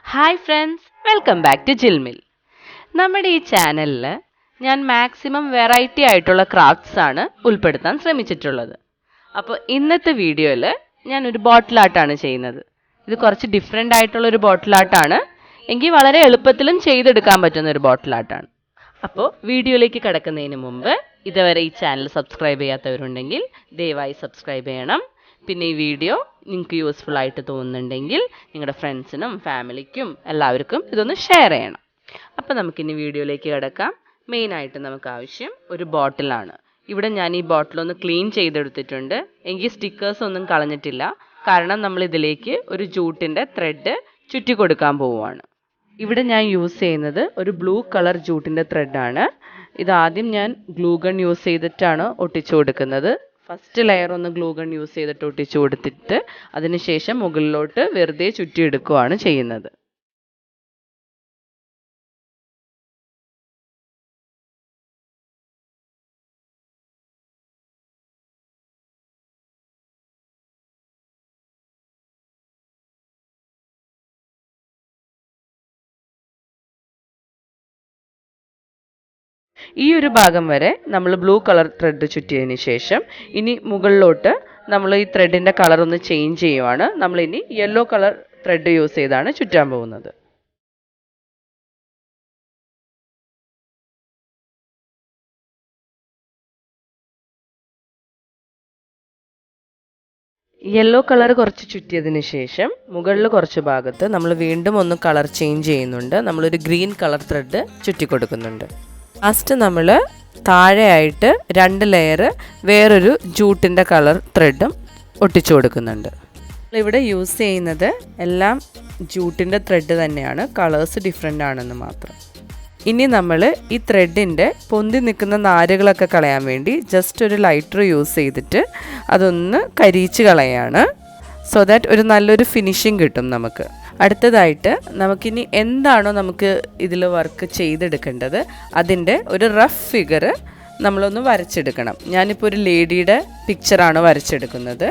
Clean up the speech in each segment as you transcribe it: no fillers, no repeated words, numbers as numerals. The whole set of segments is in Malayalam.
Hi friends, welcome back to JhillMill. നമ്മുടെ ഈ ചാനലിൽ ഞാൻ മാക്സിമം വെറൈറ്റി ആയിട്ടുള്ള ക്രാഫ്റ്റ്സ് ആണ് ഉൾപ്പെടുത്താൻ ശ്രമിച്ചിട്ടുള്ളത്. അപ്പോൾ ഇന്നത്തെ വീഡിയോയിൽ ഞാൻ ഒരു ബോട്ടിൽ ആർട്ടാണ് ചെയ്യുന്നത്. ഇത് കുറച്ച് ഡിഫറെൻ്റ് ആയിട്ടുള്ള ഒരു ബോട്ടിൽ ആർട്ടാണ്, എങ്കിൽ വളരെ എളുപ്പത്തിലും ചെയ്തെടുക്കാൻ പറ്റുന്ന ഒരു ബോട്ടിൽ ആർട്ടാണ്. അപ്പോൾ വീഡിയോയിലേക്ക് കടക്കുന്നതിന് മുമ്പ് ഇതുവരെ ഈ ചാനൽ സബ്സ്ക്രൈബ് ചെയ്യാത്തവരുണ്ടെങ്കിൽ ദയവായി സബ്സ്ക്രൈബ് ചെയ്യണം. പിന്നെ ഈ വീഡിയോ നിങ്ങൾക്ക് യൂസ്ഫുൾ ആയിട്ട് തോന്നുന്നുണ്ടെങ്കിൽ നിങ്ങളുടെ ഫ്രണ്ട്സിനും ഫാമിലിക്കും എല്ലാവർക്കും ഇതൊന്ന് ഷെയർ ചെയ്യണം. അപ്പോൾ നമുക്കിനി വീഡിയോയിലേക്ക് കിടക്കാം. മെയിനായിട്ട് നമുക്ക് ആവശ്യം ഒരു ബോട്ടിലാണ്. ഇവിടെ ഞാൻ ഈ ബോട്ടിലൊന്ന് ക്ലീൻ ചെയ്തെടുത്തിട്ടുണ്ട്. എങ്കിൽ സ്റ്റിക്കേഴ്സ് ഒന്നും കളഞ്ഞിട്ടില്ല, കാരണം നമ്മൾ ഇതിലേക്ക് ഒരു ജൂട്ടിൻ്റെ ത്രെഡ് ചുറ്റി കൊടുക്കാൻ പോവുകയാണ്. ഇവിടെ ഞാൻ യൂസ് ചെയ്യുന്നത് ഒരു ബ്ലൂ കളർ ജൂട്ടിൻ്റെ ത്രെഡാണ്. ഇതാദ്യം ഞാൻ ഗ്ലൂ ഗൺ യൂസ് ചെയ്തിട്ടാണ് ഒട്ടിച്ചു കൊടുക്കുന്നത്. ഫസ്റ്റ് ലെയർ ഒന്ന് ഗ്ലൂ ഗൺ യൂസ് ചെയ്തിട്ട് ഒട്ടിച്ചു കൊടുത്തിട്ട് അതിനുശേഷം മുകളിലോട്ട് വെറുതെ ചുറ്റിയെടുക്കുകയാണ് ചെയ്യുന്നത്. ഈ ഒരു ഭാഗം വരെ നമ്മൾ ബ്ലൂ കളർ ത്രെഡ് ചുറ്റിയതിന് ശേഷം ഇനി മുകളിലോട്ട് നമ്മൾ ഈ ത്രെഡിൻ്റെ കളർ ഒന്ന് ചേഞ്ച് ചെയ്യുവാണ്. നമ്മളിനി യെല്ലോ കളർ ത്രെഡ് യൂസ് ചെയ്താണ് ചുറ്റാൻ പോകുന്നത്. യെല്ലോ കളർ കുറച്ച് ചുറ്റിയതിന് ശേഷം മുകളിൽ കുറച്ച് ഭാഗത്ത് നമ്മൾ വീണ്ടും ഒന്ന് കളർ ചേഞ്ച് ചെയ്യുന്നുണ്ട്. നമ്മളൊരു ഗ്രീൻ കളർ ത്രെഡ് ചുറ്റി കൊടുക്കുന്നുണ്ട്. ലാസ്റ്റ് നമ്മൾ താഴെയായിട്ട് 2 ലെയർ വേറൊരു ജൂട്ടിൻ്റെ കളർ ത്രെഡും ഒട്ടിച്ചു കൊടുക്കുന്നുണ്ട്. ഇവിടെ യൂസ് ചെയ്യുന്നത് എല്ലാം ജൂട്ടിൻ്റെ ത്രെഡ് തന്നെയാണ്, കളേഴ്സ് ഡിഫറെൻ്റ് ആണെന്ന് മാത്രം. ഇനി നമ്മൾ ഈ ത്രെഡിൻ്റെ പൊന്തി നിൽക്കുന്ന നാരുകളൊക്കെ കളയാൻ വേണ്ടി ജസ്റ്റ് ഒരു ലൈറ്റർ യൂസ് ചെയ്തിട്ട് അതൊന്ന് കരിയിച്ച് കളയാണ്. സോ ദാറ്റ് ഒരു നല്ലൊരു ഫിനിഷിങ് കിട്ടും നമുക്ക്. അടുത്തതായിട്ട് നമുക്കിനി എന്താണോ നമുക്ക് ഇതിൽ വർക്ക് ചെയ്തെടുക്കേണ്ടത് അതിൻ്റെ ഒരു റഫ് ഫിഗർ നമ്മളൊന്ന് വരച്ചെടുക്കണം. ഞാനിപ്പോൾ ഒരു ലേഡിയുടെ പിക്ചറാണ് വരച്ചെടുക്കുന്നത്.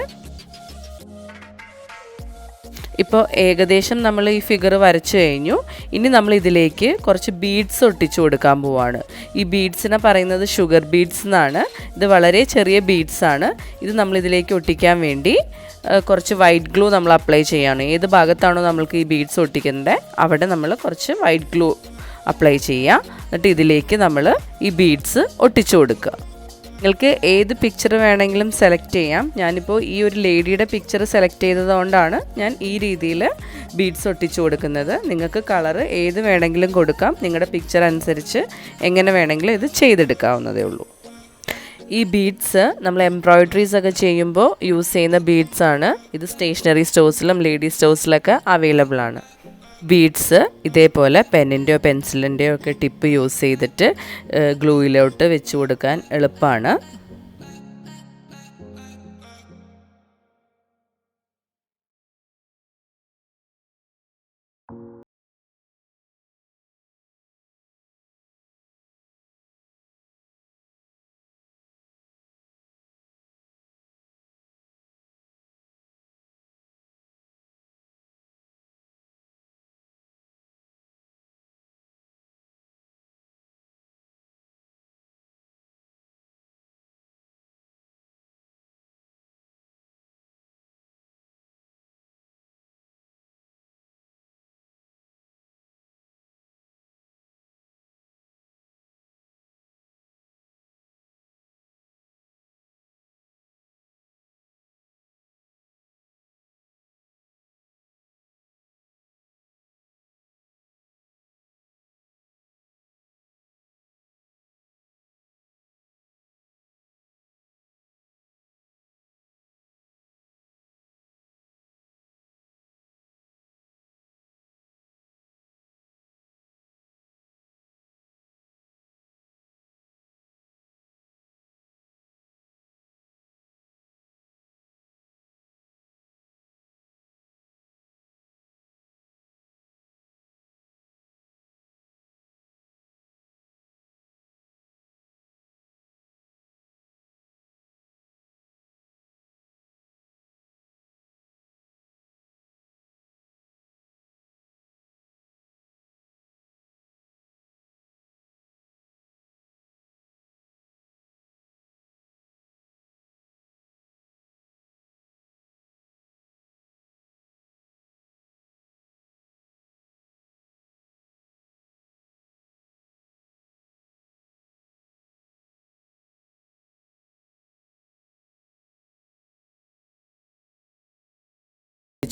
ഇപ്പോൾ ഏകദേശം നമ്മൾ ഈ ഫിഗർ വരച്ചു കഴിഞ്ഞു. ഇനി നമ്മൾ ഇതിലേക്ക് കുറച്ച് ബീഡ്സ് ഒട്ടിച്ചു കൊടുക്കാൻ പോവാണ്. ഈ ബീഡ്സിനെ പറയുന്നത് ഷുഗർ ബീഡ്സ് എന്നാണ്. ഇത് വളരെ ചെറിയ ബീഡ്സാണ്. ഇത് നമ്മൾ ഇതിലേക്ക് ഒട്ടിക്കാൻ വേണ്ടി കുറച്ച് വൈറ്റ് ഗ്ലൂ നമ്മൾ അപ്ലൈ ചെയ്യാണ്. ഏത് ഭാഗത്താണോ നമ്മൾക്ക് ഈ ബീഡ്സ് ഒട്ടിക്കേണ്ടത് അവിടെ നമ്മൾ കുറച്ച് വൈറ്റ് ഗ്ലൂ അപ്ലൈ ചെയ്യുക. എന്നിട്ട് ഇതിലേക്ക് നമ്മൾ ഈ ബീഡ്സ് ഒട്ടിച്ചു കൊടുക്കുക. നിങ്ങൾക്ക് ഏത് പിക്ചർ വേണമെങ്കിലും സെലക്ട് ചെയ്യാം. ഞാനിപ്പോൾ ഈ ഒരു ലേഡിയുടെ പിക്ചർ സെലക്ട് ചെയ്തതുകൊണ്ടാണ് ഞാൻ ഈ രീതിയിൽ ബീഡ്സ് ഒട്ടിച്ചു കൊടുക്കുന്നത്. നിങ്ങൾക്ക് കളർ ഏത് വേണമെങ്കിലും കൊടുക്കാം. നിങ്ങളുടെ പിക്ചർ അനുസരിച്ച് എങ്ങനെ വേണമെങ്കിലും ഇത് ചെയ്തെടുക്കാവുന്നതേ ഉള്ളൂ. ഈ ബീഡ്സ് നമ്മൾ എംബ്രോയ്ഡറീസ് ഒക്കെ ചെയ്യുമ്പോൾ യൂസ് ചെയ്യുന്ന ബീഡ്സ് ആണ്. ഇത് സ്റ്റേഷനറി സ്റ്റോഴ്സിലും ലേഡീസ് സ്റ്റോഴ്സിലൊക്കെ അവൈലബിൾ ആണ്. ബീഡ്സ് ഇതേപോലെ പെന്നിൻ്റെയോ പെൻസിലിൻ്റെയോ ഒക്കെ ടിപ്പ് യൂസ് ചെയ്തിട്ട് ഗ്ലൂയിലോട്ട് വെച്ച് കൊടുക്കാൻ എളുപ്പമാണ്.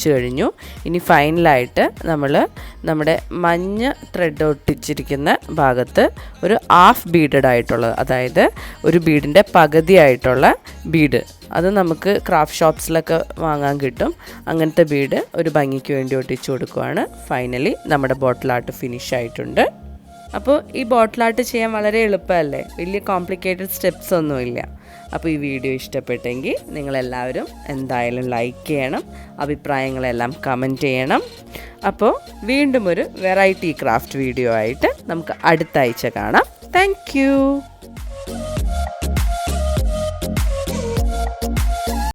ഒട്ടിച്ചു കഴിഞ്ഞു. ഇനി ഫൈനലായിട്ട് നമ്മൾ നമ്മുടെ മഞ്ഞ ത്രെഡ് ഒട്ടിച്ചിരിക്കുന്ന ഭാഗത്ത് ഒരു ഹാഫ് ബീഡഡ് ആയിട്ടുള്ളത്, അതായത് ഒരു ബീഡിൻ്റെ പകുതിയായിട്ടുള്ള ബീഡ്, അത് നമുക്ക് ക്രാഫ്റ്റ് ഷോപ്സിലൊക്കെ വാങ്ങാൻ കിട്ടും. അങ്ങനത്തെ ബീഡ് ഒരു ഭംഗിക്ക് വേണ്ടി ഒട്ടിച്ചു കൊടുക്കുകയാണ്. ഫൈനലി നമ്മുടെ ബോട്ടിൽ ആർട്ട് ഫിനിഷ് ആയിട്ടുണ്ട്. അപ്പോൾ ഈ ബോട്ടിൽ ആർട്ട് ചെയ്യാൻ വളരെ എളുപ്പമല്ലേ, വലിയ കോംപ്ലിക്കേറ്റഡ് സ്റ്റെപ്സ് ഒന്നുമില്ല. അപ്പോൾ ഈ വീഡിയോ ഇഷ്ടപ്പെട്ടെങ്കിൽ നിങ്ങളെല്ലാവരും എന്തായാലും ലൈക്ക് ചെയ്യണം, അഭിപ്രായങ്ങളെല്ലാം കമൻറ്റ് ചെയ്യണം. അപ്പോൾ വീണ്ടും ഒരു വെറൈറ്റി ക്രാഫ്റ്റ് വീഡിയോ ആയിട്ട് നമുക്ക് അടുത്ത ആഴ്ച കാണാം. താങ്ക്